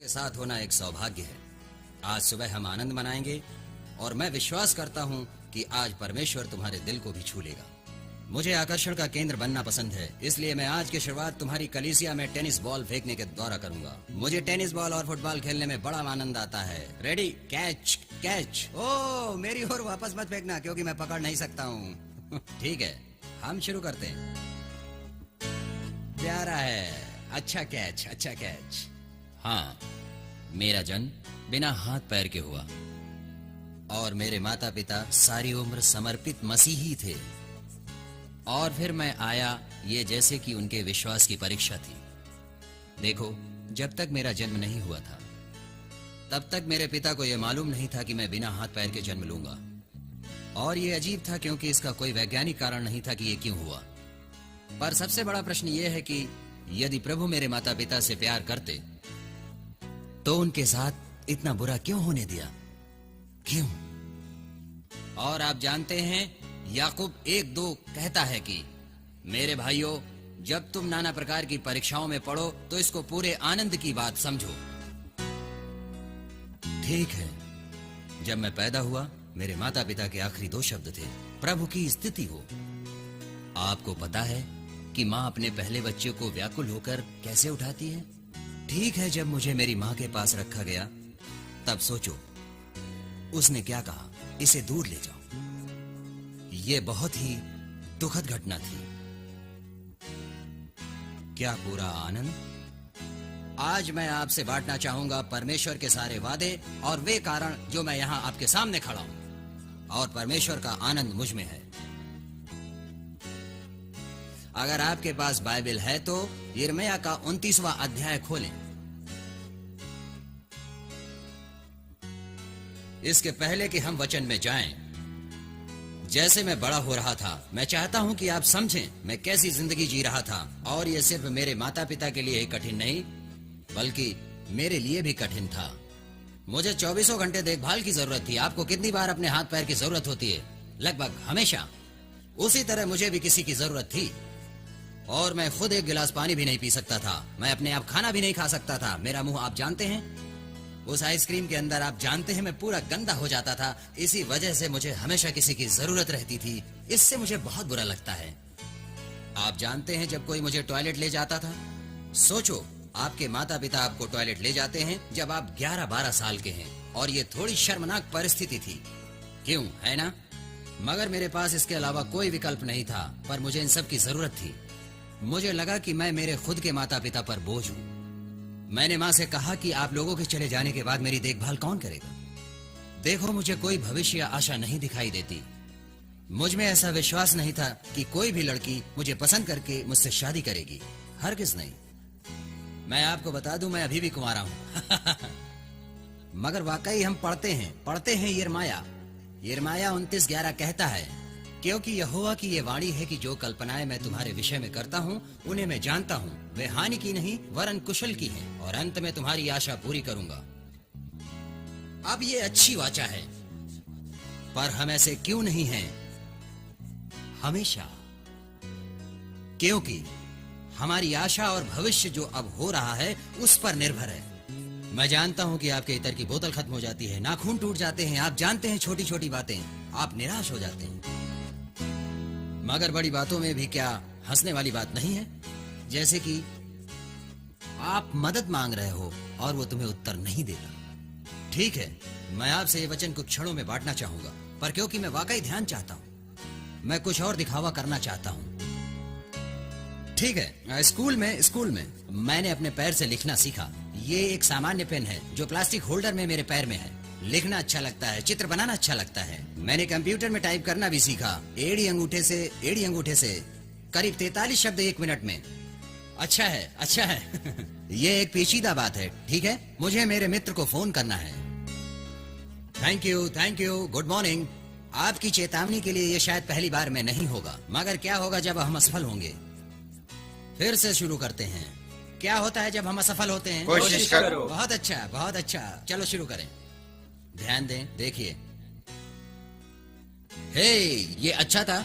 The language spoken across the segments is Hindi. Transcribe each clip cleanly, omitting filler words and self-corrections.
के साथ होना एक सौभाग्य है। आज सुबह हम आनंद मनाएंगे और मैं विश्वास करता हूँ कि आज परमेश्वर तुम्हारे दिल को भी छू लेगा। मुझे आकर्षण का केंद्र बनना पसंद है, इसलिए मैं आज की शुरुआत तुम्हारी कलीसिया में टेनिस बॉल फेंकने के द्वारा करूंगा। मुझे टेनिस बॉल और फुटबॉल खेलने में बड़ा आनंद आता है। Ready, catch catch. ओ, मेरी ओर वापस मत फेंकना क्योंकि मैं पकड़ नहीं सकता हूँ। ठीक है, हम शुरू करते हैं। प्यारा है, अच्छा कैच, अच्छा कैच। हाँ, मेरा जन्म बिना हाथ पैर के हुआ और मेरे माता पिता सारी उम्र समर्पित मसीही थे। और फिर मैं आया, ये जैसे कि उनके विश्वास की परीक्षा थी। देखो, जब तक मेरा जन्म नहीं हुआ था तब तक मेरे पिता को यह मालूम नहीं था कि मैं बिना हाथ पैर के जन्म लूंगा। और ये अजीब था क्योंकि इसका कोई वैज्ञानिक कारण नहीं था कि ये क्यों हुआ। पर सबसे बड़ा प्रश्न यह है कि यदि प्रभु मेरे माता पिता से प्यार करते तो उनके साथ इतना बुरा क्यों होने दिया? क्यों? और आप जानते हैं, याकूब 1:2 कहता है कि मेरे भाइयों, जब तुम नाना प्रकार की परीक्षाओं में पढ़ो तो इसको पूरे आनंद की बात समझो। ठीक है, जब मैं पैदा हुआ मेरे माता पिता के आखिरी 2 शब्द थे, प्रभु की स्थिति हो। आपको पता है कि माँ अपने पहले बच्चे को व्याकुल होकर कैसे उठाती है? ठीक है, जब मुझे मेरी माँ के पास रखा गया तब सोचो उसने क्या कहा, इसे दूर ले जाओ। यह बहुत ही दुखद घटना थी। क्या पूरा आनंद? आज मैं आपसे बांटना चाहूंगा परमेश्वर के सारे वादे और वे कारण जो मैं यहां आपके सामने खड़ा हूं, और परमेश्वर का आनंद मुझ में है। अगर आपके पास बाइबल है तो यिर्मयाह का 29वां अध्याय खोलें। इसके पहले कि हम वचन में जाएं, जैसे मैं बड़ा हो रहा था, मैं चाहता हूं कि आप समझें मैं कैसी जिंदगी जी रहा था। और यह सिर्फ मेरे माता पिता के लिए ही कठिन नहीं, बल्कि मेरे लिए भी कठिन था। मुझे 24 घंटे देखभाल की जरूरत थी। आपको कितनी बार अपने हाथ पैर की जरूरत होती है? लगभग हमेशा। उसी तरह मुझे भी किसी की जरूरत थी। और मैं खुद एक गिलास पानी भी नहीं पी सकता था। मैं अपने आप खाना भी नहीं खा सकता था। मेरा मुंह आप जानते हैं, उस आइसक्रीम के अंदर आप जानते हैं मैं पूरा गंदा हो जाता था। इसी वजह से मुझे हमेशा किसी की जरूरत रहती थी। इससे मुझे बहुत बुरा लगता है। आप जानते हैं, जब कोई मुझे टॉयलेट ले जाता था, सोचो आपके माता पिता आपको टॉयलेट ले जाते हैं जब आप 11-12 साल के हैं, और ये थोड़ी शर्मनाक परिस्थिति थी, क्यों, है ना? मगर मेरे पास इसके अलावा कोई विकल्प नहीं था। पर मुझे इन सब की जरूरत थी। मुझे लगा कि मैं मेरे खुद के माता पिता पर बोझ हूं। मैंने माँ से कहा कि आप लोगों के चले जाने के बाद मेरी देखभाल कौन करेगा? देखो, मुझे कोई भविष्य या आशा नहीं दिखाई देती। मुझ में ऐसा विश्वास नहीं था कि कोई भी लड़की मुझे पसंद करके मुझसे शादी करेगी। हरगिज नहीं। मैं आपको बता दूं, मैं अभी भी कुंवारा हूं। मगर वाकई हम पढ़ते हैं यिर्मयाह 29:11 कहता है, क्योंकि यहोवा की ये वाणी है कि जो कल्पनाएं मैं तुम्हारे विषय में करता हूँ उन्हें मैं जानता हूँ, वे हानि की नहीं वरन कुशल की हैं, और अंत में तुम्हारी आशा पूरी करूंगा। अब ये अच्छी वाचा है, पर हम ऐसे क्यों नहीं हैं हमेशा? क्योंकि हमारी आशा और भविष्य जो अब हो रहा है उस पर निर्भर है। मैं जानता हूं कि आपके इत्र की बोतल खत्म हो जाती है, नाखून टूट जाते हैं, आप जानते हैं छोटी छोटी बातें, आप निराश हो जाते हैं। मगर बड़ी बातों में भी क्या हंसने वाली बात नहीं है? जैसे कि आप मदद मांग रहे हो और वो तुम्हें उत्तर नहीं देगा। ठीक है, मैं आपसे ये वचन कुछ क्षणों में बांटना चाहूंगा, पर क्योंकि मैं वाकई ध्यान चाहता हूं, मैं कुछ और दिखावा करना चाहता हूं। ठीक है, स्कूल में मैंने अपने पैर से लिखना सीखा। ये एक सामान्य पेन है जो प्लास्टिक होल्डर में मेरे पैर में है। लिखना अच्छा लगता है, चित्र बनाना अच्छा लगता है। मैंने कंप्यूटर में टाइप करना भी सीखा, एड़ी अंगूठे से करीब 43 शब्द 1 मिनट में। अच्छा है। ये एक पेचीदा बात है। ठीक है, मुझे मेरे मित्र को फोन करना है। Thank you, good morning. आपकी चेतावनी के लिए ये शायद पहली बार में नहीं होगा, मगर क्या होगा जब हम असफल होंगे? फिर से शुरू करते हैं। क्या होता है जब हम असफल होते हैं? कोशिश करो। बहुत अच्छा। चलो शुरू करें। ध्यान दें, देखिए। हे, ये अच्छा था।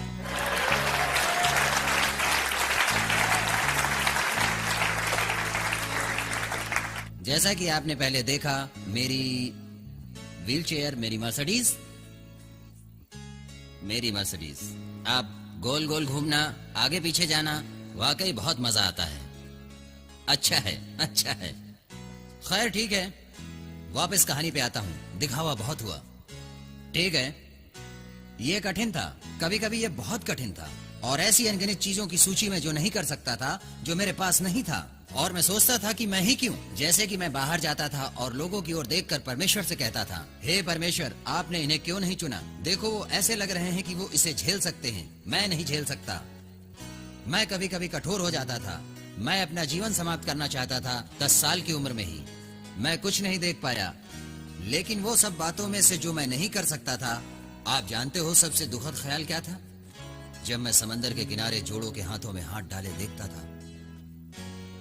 जैसा कि आपने पहले देखा, मेरी व्हीलचेयर, मेरी मर्सिडीज। अब गोल गोल घूमना, आगे पीछे जाना, वाकई बहुत मजा आता है। अच्छा है, अच्छा है। खैर ठीक है, वापस कहानी पे आता हूँ। दिखावा बहुत हुआ, ठीक है। ये कठिन था, कभी कभी ये बहुत कठिन था, और ऐसी अनगिनत चीजों की सूची में जो नहीं कर सकता था, जो मेरे पास नहीं था, और मैं सोचता था कि मैं ही क्यों। जैसे कि मैं बाहर जाता था और लोगों की ओर देखकर परमेश्वर से कहता था, हे परमेश्वर, आपने इन्हें क्यों नहीं चुना? देखो, वो ऐसे लग रहे हैं कि वो इसे झेल सकते हैं, मैं नहीं झेल सकता। मैं कभी कभी कठोर हो जाता था। मैं अपना जीवन समाप्त करना चाहता था 10 साल की उम्र में ही। मैं कुछ नहीं देख पाया, लेकिन वो सब बातों में से जो मैं नहीं कर सकता था, आप जानते हो सबसे दुखद ख्याल क्या था? जब मैं समंदर के किनारे जोड़ों के हाथों में हाथ डाले देखता था।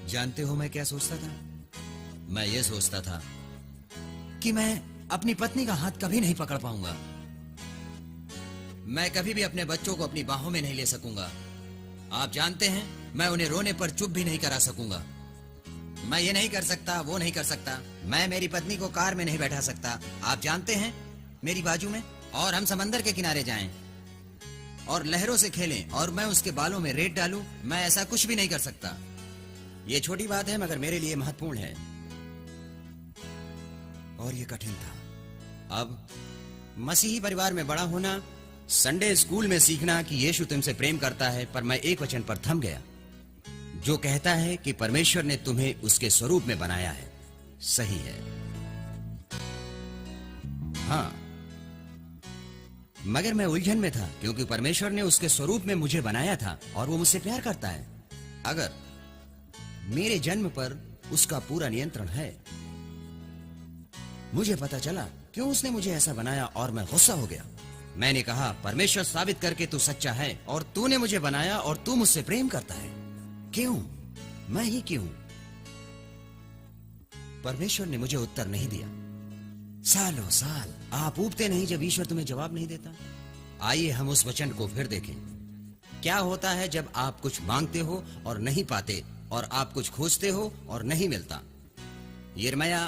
जानते हो मैं क्या सोचता था? मैं ये सोचता था कि मैं अपनी पत्नी का हाथ कभी नहीं पकड़ पाऊंगा। मैं कभी भी अपने बच्चों को अपनी बाहों में नहीं ले सकूंगा। आप जानते हैं, मैं उन्हें रोने पर चुप भी नहीं करा सकूंगा। मैं ये नहीं कर सकता, वो नहीं कर सकता। मैं मेरी पत्नी को कार में नहीं बैठा सकता, आप जानते हैं, मेरी बाजू में, और हम समंदर के किनारे जाएं और लहरों से खेलें और मैं उसके बालों में रेत डालूं। मैं ऐसा कुछ भी नहीं कर सकता। ये छोटी बात है, मगर मेरे लिए महत्वपूर्ण है, और ये कठिन था। अब मसीही परिवार में बड़ा होना, संडे स्कूल में सीखना कि यीशु तुमसे प्रेम करता है, पर मैं एक वचन पर थम गया, जो कहता है कि परमेश्वर ने तुम्हें उसके स्वरूप में बनाया है। सही है, हाँ, मगर मैं उलझन में था, क्योंकि परमेश्वर ने उसके स्वरूप में मुझे बनाया था और वो मुझसे प्यार करता है। अगर मेरे जन्म पर उसका पूरा नियंत्रण है। मुझे पता चला क्यों उसने मुझे ऐसा बनाया, और मैं गुस्सा हो गया। मैंने कहा, परमेश्वर, साबित करके तू सच्चा है, और तूने मुझे बनाया और तू मुझसे प्रेम करता है। क्यों? मैं ही क्यों? परमेश्वर ने मुझे उत्तर नहीं दिया। सालों साल आप ऊबते नहीं जब ईश्वर तुम्हें जवाब नहीं देता। आइए हम उस वचन को फिर देखें। क्या होता है जब आप कुछ मांगते हो और नहीं पाते, और आप कुछ खोजते हो और नहीं मिलता? यिर्मयाह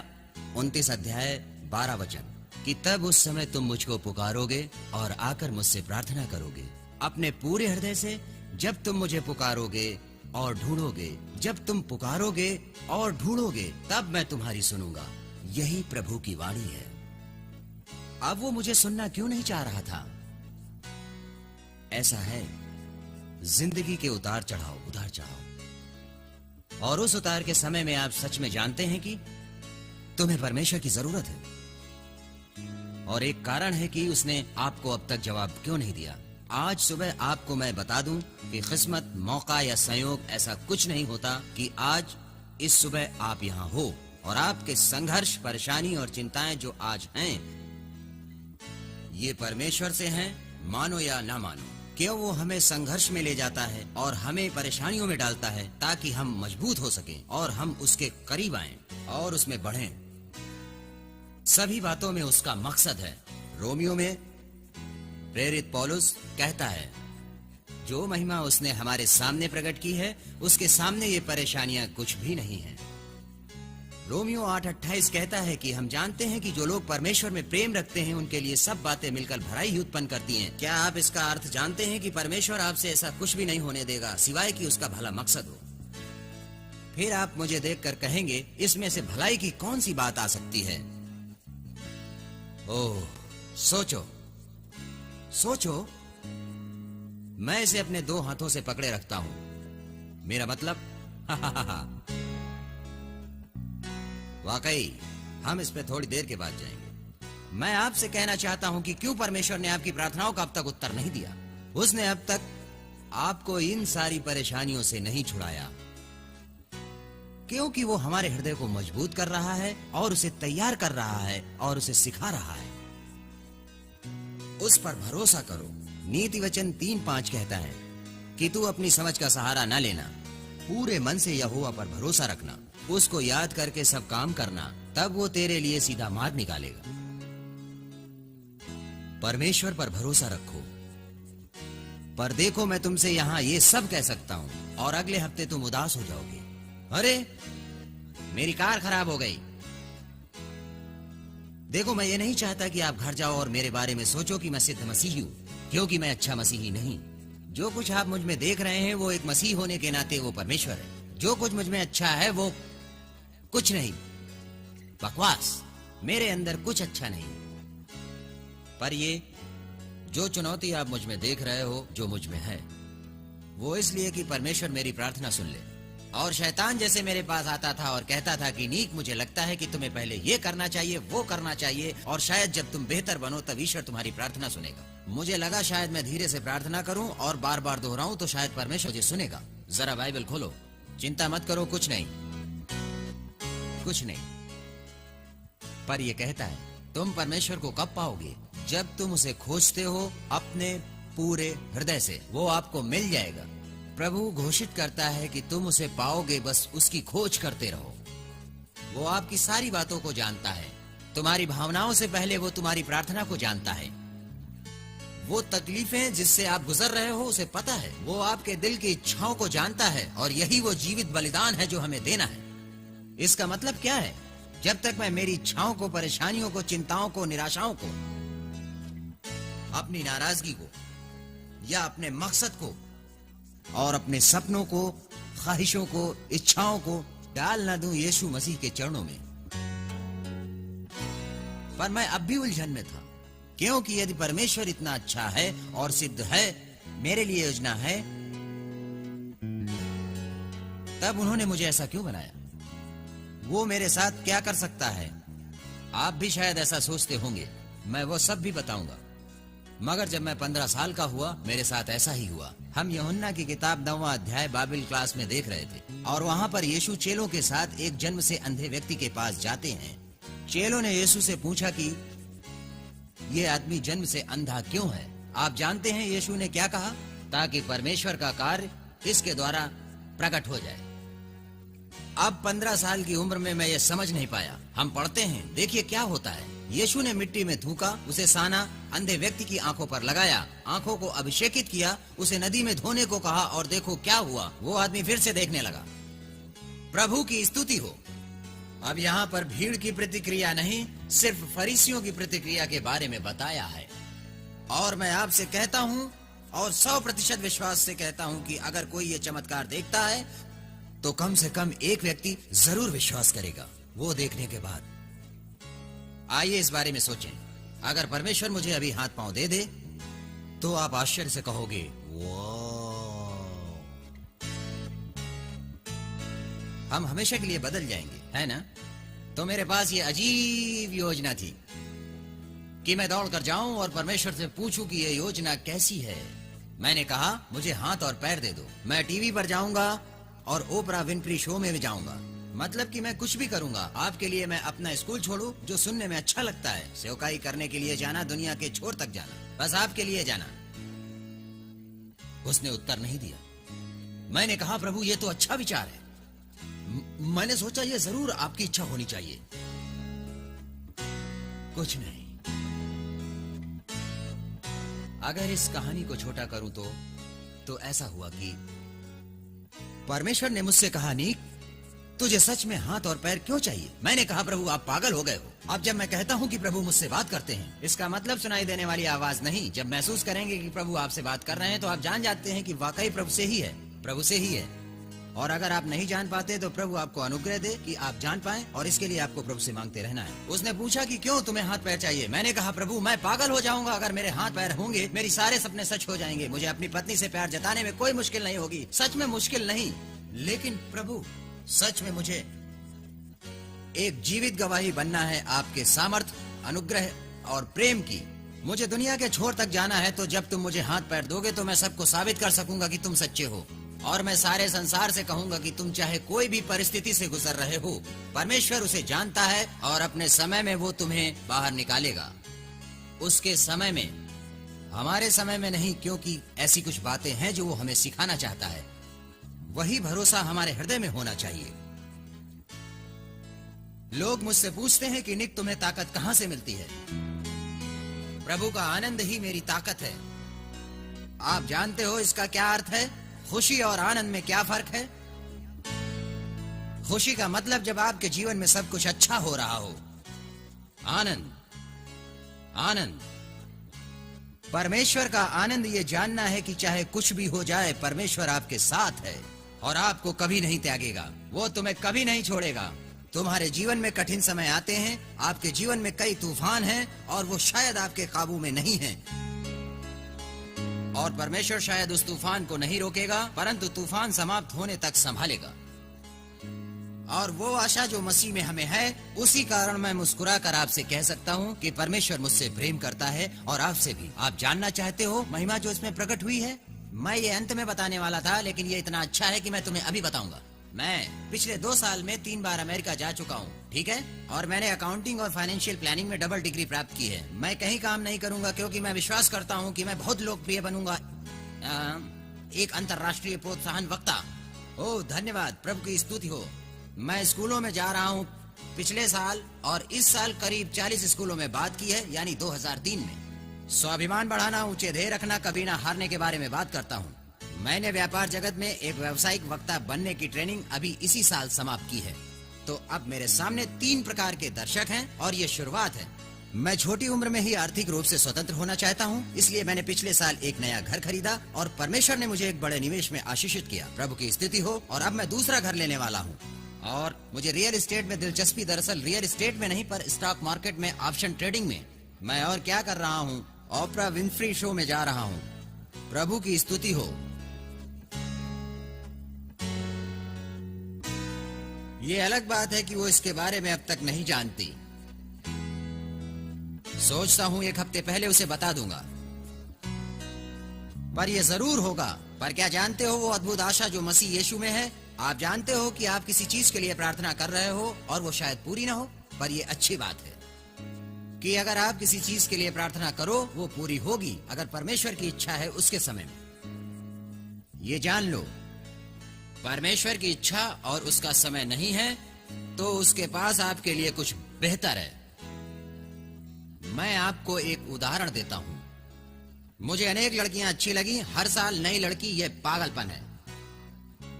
29 अध्याय 12 वचन, कि तब उस समय तुम मुझको पुकारोगे और आकर मुझसे प्रार्थना करोगे अपने पूरे हृदय से। जब तुम मुझे पुकारोगे और ढूंढोगे, जब तुम पुकारोगे और ढूंढोगे, तब मैं तुम्हारी सुनूंगा। यही प्रभु की वाणी है। अब वो मुझे सुनना क्यों नहीं चाह रहा था? ऐसा है, जिंदगी के उतार चढ़ाव, और उस उतार के समय में आप सच में जानते हैं कि तुम्हें परमेश्वर की जरूरत है, और एक कारण है कि उसने आपको अब तक जवाब क्यों नहीं दिया। आज सुबह आपको मैं बता दूं कि किस्मत, मौका या संयोग ऐसा कुछ नहीं होता कि आज इस सुबह आप यहाँ हो, और आपके संघर्ष, परेशानी और चिंताएं जो आज हैं, ये परमेश्वर से हैं, मानो या ना मानो। क्यों वो हमें संघर्ष में ले जाता है और हमें परेशानियों में डालता है, ताकि हम मजबूत हो सकें और हम उसके करीब आएं और उसमें बढ़ें। सभी बातों में उसका मकसद है। रोमियो में प्रेरित पौलुस कहता है, जो महिमा उसने हमारे सामने प्रकट की है, उसके सामने ये परेशानियां कुछ भी नहीं है। रोमियो 8:28 कहता है कि हम जानते हैं कि जो लोग परमेश्वर में प्रेम रखते हैं, उनके लिए सब बातें मिलकर भलाई ही उत्पन्न करती हैं। क्या आप इसका अर्थ जानते हैं कि परमेश्वर आपसे ऐसा कुछ भी नहीं होने देगा सिवाय कि उसका भला मकसद हो? फिर आप मुझे देखकर कहेंगे, इसमें से भलाई की कौन सी बात आ सकती है? ओह, सोचो सोचो, मैं इसे अपने 2 हाथों से पकड़े रखता हूं। मेरा मतलब वाकई हम इस पे थोड़ी देर के बाद जाएंगे। मैं आपसे कहना चाहता हूं कि क्यों परमेश्वर ने आपकी प्रार्थनाओं का अब तक उत्तर नहीं दिया। उसने अब तक आपको इन सारी परेशानियों से नहीं छुड़ाया, क्योंकि वो हमारे हृदय को मजबूत कर रहा है और उसे तैयार कर रहा है और उसे सिखा रहा है। उस पर भरोसा करो। नीति वचन 3:5 कहता है कि तू अपनी समझ का सहारा न लेना, पूरे मन से यहोवा पर भरोसा रखना, उसको याद करके सब काम करना, तब वो तेरे लिए सीधा मार्ग निकालेगा। परमेश्वर पर भरोसा रखो। पर देखो, मैं तुमसे यहां ये सब कह सकता हूं और अगले हफ्ते तुम उदास हो जाओगे। अरे, मेरी कार खराब हो गई, देखो, मैं ये नहीं चाहता कि आप घर जाओ और मेरे बारे में सोचो कि मैं सिद्ध मसीही हूँ, क्योंकि मैं अच्छा मसीही नहीं। जो कुछ आप मुझ में देख रहे हैं वो एक मसीह होने के नाते वो परमेश्वर है। जो कुछ मुझ में अच्छा है वो कुछ नहीं, बकवास। मेरे अंदर कुछ अच्छा नहीं। पर ये जो चुनौती आप मुझ में देख रहे हो, जो मुझ में है, वो इसलिए कि परमेश्वर मेरी प्रार्थना सुन ले। और शैतान जैसे मेरे पास आता था और कहता था कि नीक, मुझे लगता है कि तुम्हें पहले ये करना चाहिए, वो करना चाहिए, और शायद जब तुम बेहतर बनो तब ईश्वर तुम्हारी प्रार्थना सुनेगा। मुझे लगा शायद मैं धीरे से प्रार्थना करूं और बार बार दोहराऊं तो शायद परमेश्वर मुझे सुनेगा। जरा बाइबल खोलो, चिंता मत करो, कुछ नहीं, कुछ नहीं। पर यह कहता है तुम परमेश्वर को कब पाओगे? जब तुम उसे खोजते हो अपने पूरे हृदय से, वो आपको मिल जाएगा। प्रभु घोषित करता है कि तुम उसे पाओगे, बस उसकी खोज करते रहो। वो आपकी सारी बातों को जानता है, तुम्हारी भावनाओं से पहले वो तुम्हारी प्रार्थना को जानता है। वो तकलीफें जिससे आप गुजर रहे हो उसे पता है। वो आपके दिल की इच्छाओं को जानता है, और यही वो जीवित बलिदान है जो हमें देना है। इसका मतलब क्या है? जब तक मैं मेरी इच्छाओं को, परेशानियों को, चिंताओं को, निराशाओं को, अपनी नाराजगी को, या अपने मकसद को और अपने सपनों को, ख्वाहिशों को, इच्छाओं को डाल ना दूं यीशु मसीह के चरणों में। पर मैं अब भी उलझन में था, क्योंकि यदि परमेश्वर इतना अच्छा है और सिद्ध है, मेरे लिए योजना है, तब उन्होंने मुझे ऐसा क्यों बनाया? वो मेरे साथ क्या कर सकता है? आप भी शायद ऐसा सोचते होंगे। मैं वो सब भी बताऊंगा। मगर जब मैं 15 साल का हुआ, मेरे साथ ऐसा ही हुआ। हम यूहन्ना की किताब 9वां अध्याय बाइबल क्लास में देख रहे थे, और वहाँ पर यीशु चेलों के साथ एक जन्म से अंधे व्यक्ति के पास जाते हैं। चेलों ने यीशु से पूछा कि ये आदमी जन्म से अंधा क्यों है? आप जानते हैं यीशु ने क्या कहा? ताकि परमेश्वर का कार्य इसके द्वारा प्रकट हो जाए। अब 15 साल की उम्र में मैं ये समझ नहीं पाया। हम पढ़ते हैं, देखिए क्या होता है। यीशु ने मिट्टी में थूका, उसे साना, अंधे व्यक्ति की आंखों पर लगाया, आंखों को अभिषेकित किया, उसे नदी में धोने को कहा, और देखो क्या हुआ, वो आदमी फिर से देखने लगा। प्रभु की स्तुति हो। अब यहाँ पर भीड़ की प्रतिक्रिया नहीं, सिर्फ फरीसियों की प्रतिक्रिया के बारे में बताया है। और मैं आपसे कहता हूँ, और 100% विश्वास से कहता हूँ कि अगर कोई ये चमत्कार देखता है तो कम से कम एक व्यक्ति जरूर विश्वास करेगा वो देखने के बाद। आइए इस बारे में सोचें। अगर परमेश्वर मुझे अभी हाथ पांव दे दे तो आप आश्चर्य से कहोगे, वाह, हम हमेशा के लिए बदल जाएंगे, है ना? तो मेरे पास ये अजीब योजना थी कि मैं दौड़ कर जाऊं और परमेश्वर से पूछूं कि ये योजना कैसी है। मैंने कहा, मुझे हाथ और पैर दे दो। मैं टीवी पर जाऊंगा और ओपरा विनफ्री शो में भी जाऊंगा। मतलब कि मैं कुछ भी करूंगा आपके लिए। मैं अपना स्कूल छोड़ूं जो सुनने में अच्छा लगता है, सेवकाई करने के लिए जाना, दुनिया के छोर तक जाना, बस आपके लिए जाना। उसने उत्तर नहीं दिया। मैंने कहा, प्रभु ये तो अच्छा विचार है। मैंने सोचा ये जरूर आपकी इच्छा होनी चाहिए। कुछ नहीं। अगर इस कहानी को छोटा करूं तो ऐसा हुआ कि परमेश्वर ने मुझसे कहा, नीक, तुझे सच में हाथ और पैर क्यों चाहिए? मैंने कहा, प्रभु आप पागल हो गए हो। अब जब मैं कहता हूँ कि प्रभु मुझसे बात करते हैं, इसका मतलब सुनाई देने वाली आवाज नहीं। जब महसूस करेंगे कि प्रभु आपसे बात कर रहे हैं तो आप जान जाते हैं कि वाकई प्रभु से ही है, प्रभु से ही है। और अगर आप नहीं जान पाते तो प्रभु आपको अनुग्रह दे कि आप जान पाएं, और इसके लिए आपको प्रभु से मांगते रहना है। उसने पूछा कि क्यों तुम्हें हाथ पैर चाहिए? मैंने कहा, प्रभु मैं पागल हो जाऊंगा अगर मेरे हाथ पैर होंगे, मेरे सारे सपने सच हो जाएंगे, मुझे अपनी पत्नी से प्यार जताने में कोई मुश्किल नहीं होगी। सच में मुश्किल नहीं, लेकिन प्रभु सच में मुझे एक जीवित गवाही बनना है आपके सामर्थ, अनुग्रह और प्रेम की। मुझे दुनिया के छोर तक जाना है, तो जब तुम मुझे हाथ पैर दोगे तो मैं सबको साबित कर सकूंगा कि तुम सच्चे हो, और मैं सारे संसार से कहूंगा कि तुम चाहे कोई भी परिस्थिति से गुजर रहे हो, परमेश्वर उसे जानता है और अपने समय में वो तुम्हें बाहर निकालेगा। उसके समय में, हमारे समय में नहीं, क्योंकि ऐसी कुछ बातें हैं जो वो हमें सिखाना चाहता है। वही भरोसा हमारे हृदय में होना चाहिए। लोग मुझसे पूछते हैं कि निक, तुम्हें ताकत कहां से मिलती है? प्रभु का आनंद ही मेरी ताकत है। आप जानते हो इसका क्या अर्थ है? खुशी और आनंद में क्या फर्क है? खुशी का मतलब जब आपके जीवन में सब कुछ अच्छा हो रहा हो। आनंद आनंद। परमेश्वर का आनंद ये जानना है कि चाहे कुछ भी हो जाए, परमेश्वर आपके साथ है और आपको कभी नहीं त्यागेगा। वो तुम्हें कभी नहीं छोड़ेगा। तुम्हारे जीवन में कठिन समय आते हैं, आपके जीवन में कई तूफान हैं और वो शायद आपके काबू में नहीं हैं। और परमेश्वर शायद उस तूफान को नहीं रोकेगा, परंतु तूफान समाप्त होने तक संभालेगा। और वो आशा जो मसीह में हमें है, उसी कारण मैं मुस्कुराकर आपसे कह सकता हूँ कि परमेश्वर मुझसे प्रेम करता है और आपसे भी। आप जानना चाहते हो महिमा जो इसमें प्रकट हुई है? मैं ये अंत में बताने वाला था, लेकिन ये इतना अच्छा है कि मैं तुम्हें अभी बताऊंगा। मैं पिछले 2 साल में 3 बार अमेरिका जा चुका हूँ, ठीक है? और मैंने अकाउंटिंग और फाइनेंशियल प्लानिंग में डबल डिग्री प्राप्त की है। मैं कहीं काम नहीं करूंगा क्योंकि मैं विश्वास करता हूँ कि मैं बहुत लोकप्रिय बनूंगा, एक अंतर्राष्ट्रीय प्रोत्साहन वक्ता। ओह धन्यवाद, प्रभु की स्तुति हो। मैं स्कूलों में जा रहा हूँ पिछले साल और इस साल करीब 40 स्कूलों में बात की है, यानी 2003 में। स्वाभिमान बढ़ाना, ऊंचे ध्येय रखना, कभी ना हारने के बारे में बात करता हूँ। मैंने व्यापार जगत में एक व्यावसायिक वक्ता बनने की ट्रेनिंग अभी इसी साल समाप्त की है। तो अब मेरे सामने 3 प्रकार के दर्शक हैं और ये शुरुआत है। मैं छोटी उम्र में ही आर्थिक रूप से स्वतंत्र होना चाहता हूँ, इसलिए मैंने पिछले साल एक नया घर खरीदा और परमेश्वर ने मुझे एक बड़े निवेश में आशीषित किया। प्रभु की स्तुति हो। और अब मैं दूसरा घर लेने वाला हूँ और मुझे रियल एस्टेट में दिलचस्पी, दरअसल रियल एस्टेट में नहीं पर स्टॉक मार्केट में, ऑप्शन ट्रेडिंग में। मैं और क्या कर रहा हूँ? ओपरा विनफ्री शो में जा रहा हूँ। प्रभु की स्तुति हो। ये अलग बात है कि वो इसके बारे में अब तक नहीं जानती। सोचता हूँ 1 हफ्ते पहले उसे बता दूंगा, पर यह जरूर होगा। पर क्या जानते हो वो अद्भुत आशा जो मसीह यीशु में है? आप जानते हो कि आप किसी चीज के लिए प्रार्थना कर रहे हो और वो शायद पूरी ना हो, पर यह अच्छी बात है कि अगर आप किसी चीज के लिए प्रार्थना करो, वो पूरी होगी अगर परमेश्वर की इच्छा है उसके समय में। ये जान लो, परमेश्वर की इच्छा और उसका समय नहीं है तो उसके पास आपके लिए कुछ बेहतर है। मैं आपको एक उदाहरण देता हूं। मुझे अनेक लड़कियां अच्छी लगी, हर साल नई लड़की, ये पागलपन है।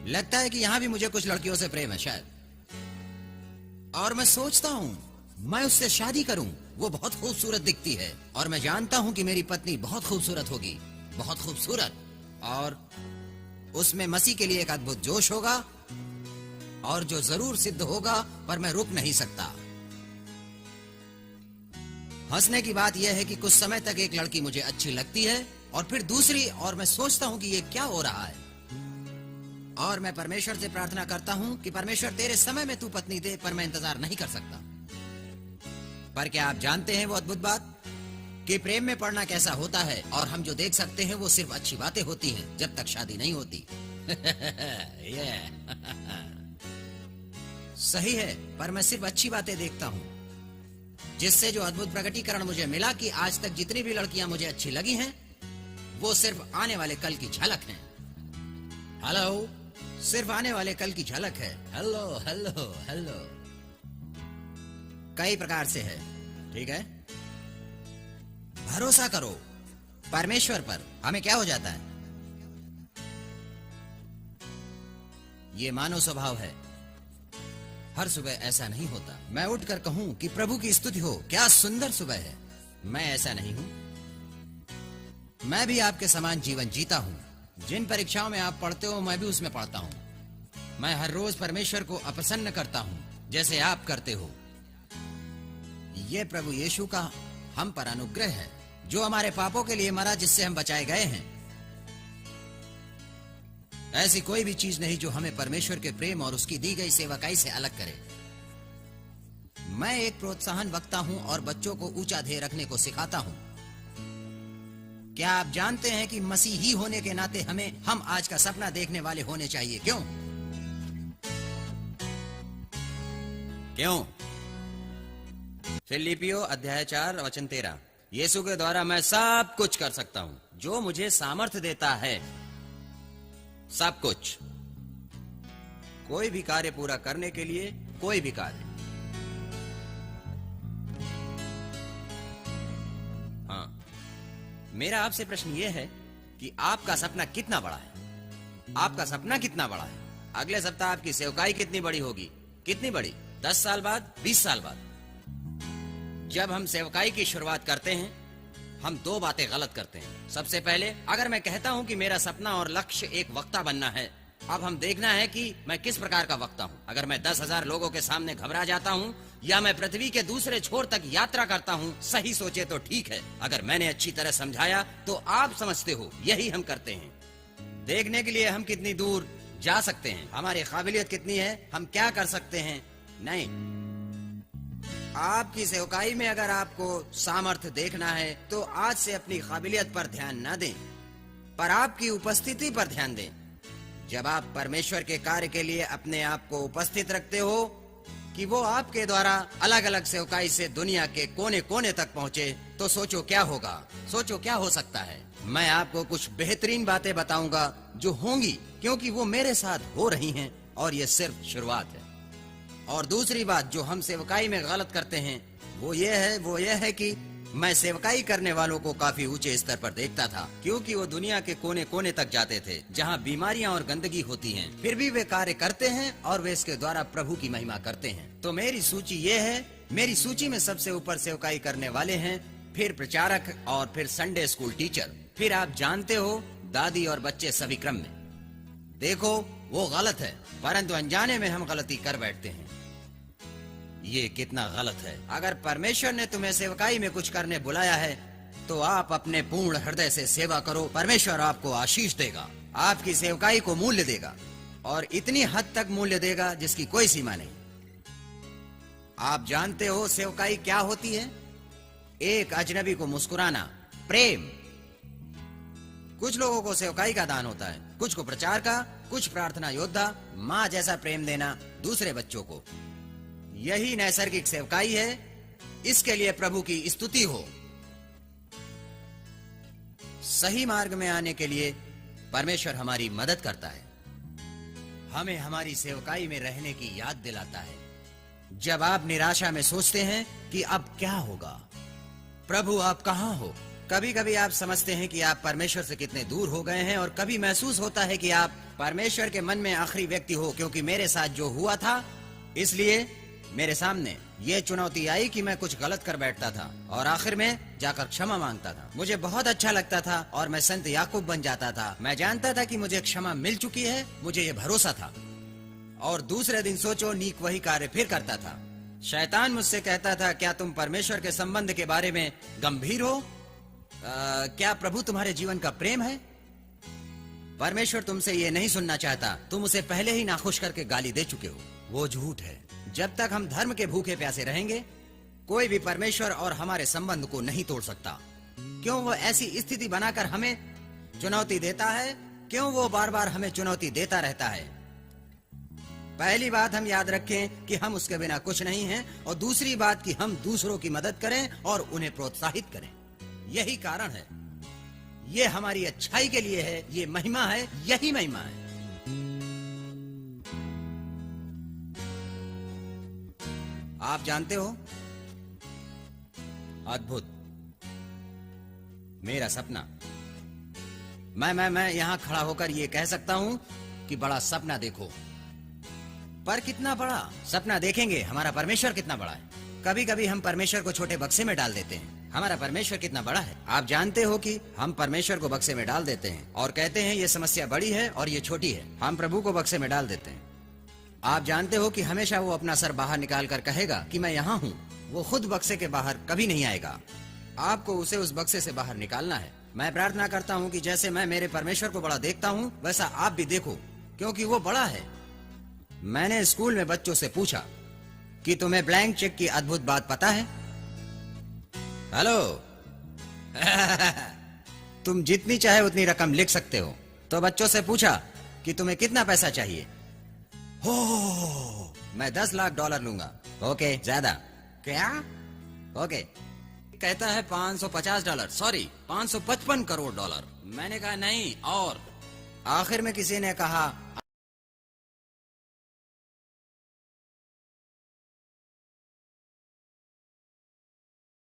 लगता है कि यहां भी मुझे कुछ लड़कियों से प्रेम है शायद, और मैं सोचता हूं मैं उससे शादी करूं। वो बहुत खूबसूरत दिखती है और मैं जानता हूं कि मेरी पत्नी बहुत खूबसूरत होगी, बहुत खूबसूरत, और उसमें मसीह के लिए एक अद्भुत जोश होगा और जो जरूर सिद्ध होगा, पर मैं रुक नहीं सकता। हंसने की बात यह है कि कुछ समय तक एक लड़की मुझे अच्छी लगती है और फिर दूसरी, और मैं सोचता हूं कि ये क्या हो रहा है। और मैं परमेश्वर से प्रार्थना करता हूं कि परमेश्वर तेरे समय में तू पत्नी दे, पर मैं इंतजार नहीं कर सकता। पर क्या आप जानते हैं वो अद्भुत बात कि प्रेम में पड़ना कैसा होता है? और हम जो देख सकते हैं वो सिर्फ अच्छी बातें होती हैं जब तक शादी नहीं होती। सही है, पर मैं सिर्फ अच्छी बातें देखता हूं, जिससे जो अद्भुत प्रकटीकरण मुझे मिला कि आज तक जितनी भी लड़कियां मुझे अच्छी लगी हैं, वो सिर्फ आने वाले कल की झलक हैं। हेलो, सिर्फ आने वाले कल की झलक है। हेलो हेलो हेलो, कई प्रकार से है, ठीक है? भरोसा करो परमेश्वर पर। हमें क्या हो जाता है? ये मानव स्वभाव है, हर सुबह ऐसा नहीं होता। मैं उठकर कहूं कि प्रभु की स्तुति हो, क्या सुंदर सुबह है। मैं ऐसा नहीं हूं। मैं भी आपके समान जीवन जीता हूं। जिन परीक्षाओं में आप पढ़ते हो, मैं भी उसमें पढ़ता हूं। मैं हर रोज परमेश्वर को अप्रसन्न करता हूं, जैसे आप करते हो। ये प्रभु यीशु का हम पर अनुग्रह है, जो हमारे पापों के लिए मरा, जिससे हम बचाए गए हैं। ऐसी कोई भी चीज नहीं जो हमें परमेश्वर के प्रेम और उसकी दी गई सेवकाई से अलग करे। मैं एक प्रोत्साहन वक्ता हूं और बच्चों को ऊंचा ध्येय रखने को सिखाता हूं। क्या आप जानते हैं कि मसीही होने के नाते हम आज का सपना देखने वाले होने चाहिए? क्यों? क्यों? फिलिपियो अध्याय 4 वचन 13। यीशु के द्वारा मैं सब कुछ कर सकता हूं जो मुझे सामर्थ्य देता है। सब कुछ, कोई भी कार्य पूरा करने के लिए, कोई भी कार्य। हाँ, मेरा आपसे प्रश्न यह है कि आपका सपना कितना बड़ा है? आपका सपना कितना बड़ा है? अगले सप्ताह आपकी सेवकाई कितनी बड़ी होगी? कितनी बड़ी? 10 साल बाद, 20 साल बाद? जब हम सेवकाई की शुरुआत करते हैं, हम दो बातें गलत करते हैं। सबसे पहले, अगर मैं कहता हूं कि मेरा सपना और लक्ष्य एक वक्ता बनना है, अब हम देखना है कि मैं किस प्रकार का वक्ता हूं। अगर मैं 10,000 लोगों के सामने घबरा जाता हूं या मैं पृथ्वी के दूसरे छोर तक यात्रा करता हूं, सही सोचे तो ठीक है। अगर मैंने अच्छी तरह समझाया तो आप समझते हो, यही हम करते हैं। देखने के लिए हम कितनी दूर जा सकते हैं, हमारी काबिलियत कितनी है, हम क्या कर सकते हैं। नहीं, आपकी सेवकाई में अगर आपको सामर्थ्य देखना है तो आज से अपनी काबिलियत पर ध्यान न दें, पर आपकी उपस्थिति पर ध्यान दें। जब आप परमेश्वर के कार्य के लिए अपने आप को उपस्थित रखते हो कि वो आपके द्वारा अलग अलग सेवकाई से दुनिया के कोने कोने तक पहुँचे, तो सोचो क्या होगा, सोचो क्या हो सकता है। मैं आपको कुछ बेहतरीन बातें बताऊंगा जो होंगी, क्योंकि वो मेरे साथ हो रही हैं और ये सिर्फ शुरुआत है। और दूसरी बात जो हम सेवकाई में गलत करते हैं वो ये है कि मैं सेवकाई करने वालों को काफी ऊंचे स्तर पर देखता था, क्योंकि वो दुनिया के कोने कोने तक जाते थे जहां बीमारियां और गंदगी होती हैं, फिर भी वे कार्य करते हैं और वे इसके द्वारा प्रभु की महिमा करते हैं। तो मेरी सूची ये है, मेरी सूची में सबसे ऊपर सेवकाई करने वाले हैं, फिर प्रचारक और फिर संडे स्कूल टीचर, फिर आप जानते हो दादी और बच्चे सभी क्रम में। देखो वो गलत है, परंतु अनजाने में हम गलती कर बैठते हैं। ये कितना गलत है। अगर परमेश्वर ने तुम्हें सेवकाई में कुछ करने बुलाया है तो आप अपने पूर्ण हृदय से सेवा करो। परमेश्वर आपको आशीष देगा, आपकी सेवकाई को मूल्य देगा और इतनी हद तक मूल्य देगा जिसकी कोई सीमा नहीं। आप जानते हो सेवकाई क्या होती है? एक अजनबी को मुस्कुराना, प्रेम। कुछ लोगों को सेवकाई का दान होता है, कुछ को प्रचार का, कुछ प्रार्थना योद्धा, माँ जैसा प्रेम देना दूसरे बच्चों को। यही नैसर्गिक सेवकाई है। इसके लिए प्रभु की स्तुति हो। सही मार्ग में आने के लिए परमेश्वर हमारी मदद करता है, हमें हमारी सेवकाई में रहने की याद दिलाता है। जब आप निराशा में सोचते हैं कि अब क्या होगा, प्रभु आप कहां हो? कभी कभी आप समझते हैं कि आप परमेश्वर से कितने दूर हो गए हैं, और कभी महसूस होता है कि आप परमेश्वर के मन में आखिरी व्यक्ति हो, क्योंकि मेरे साथ जो हुआ था, इसलिए मेरे सामने ये चुनौती आई कि मैं कुछ गलत कर बैठता था और आखिर में जाकर क्षमा मांगता था। मुझे बहुत अच्छा लगता था और मैं संत याकूब बन जाता था। मैं जानता था कि मुझे क्षमा मिल चुकी है, मुझे ये भरोसा था। और दूसरे दिन सोचो नीक वही कार्य फिर करता था। शैतान मुझसे कहता था, क्या तुम परमेश्वर के संबंध के बारे में गंभीर हो? क्या प्रभु तुम्हारे जीवन का प्रेम है? परमेश्वर तुमसे ये नहीं सुनना चाहता, तुम उसे पहले ही नाखुश करके गाली दे चुके हो। वो झूठ है। जब तक हम धर्म के भूखे प्यासे रहेंगे, कोई भी परमेश्वर और हमारे संबंध को नहीं तोड़ सकता। क्यों वो ऐसी स्थिति बनाकर हमें चुनौती देता है? क्यों वो बार बार हमें चुनौती देता रहता है? पहली बात हम याद रखें कि हम उसके बिना कुछ नहीं हैं, और दूसरी बात कि हम दूसरों की मदद करें और उन्हें प्रोत्साहित करें। यही कारण है, ये हमारी अच्छाई के लिए है, ये महिमा है, यही महिमा है। आप जानते हो, अद्भुत मेरा सपना। मैं यहां खड़ा होकर ये कह सकता हूं कि बड़ा सपना देखो, पर कितना बड़ा सपना देखेंगे, हमारा परमेश्वर कितना बड़ा है। कभी कभी हम परमेश्वर को छोटे बक्से में डाल देते हैं। हमारा परमेश्वर कितना बड़ा है। आप जानते हो कि हम परमेश्वर को बक्से में डाल देते हैं और कहते हैं ये समस्या बड़ी है और ये छोटी है। हम प्रभु को बक्से में डाल देते हैं। आप जानते हो कि हमेशा वो अपना सर बाहर निकाल कर कहेगा कि मैं यहाँ हूँ। वो खुद बक्से के बाहर कभी नहीं आएगा, आपको उसे उस बक्से से बाहर निकालना है। मैं प्रार्थना करता हूँ कि जैसे मैं मेरे परमेश्वर को बड़ा देखता हूँ, वैसा आप भी देखो, क्योंकि वो बड़ा है। मैंने स्कूल में बच्चों से पूछा कि तुम्हें ब्लैंक चेक की अद्भुत बात पता है? हेलो तुम जितनी चाहे उतनी रकम लिख सकते हो। तो बच्चों से पूछा कि तुम्हें कितना पैसा चाहिए? हो मैं $10 लाख लूंगा। ओके, ज्यादा क्या? ओके, कहता है $550, सॉरी $555 करोड़। मैंने कहा नहीं, और आखिर में किसी ने कहा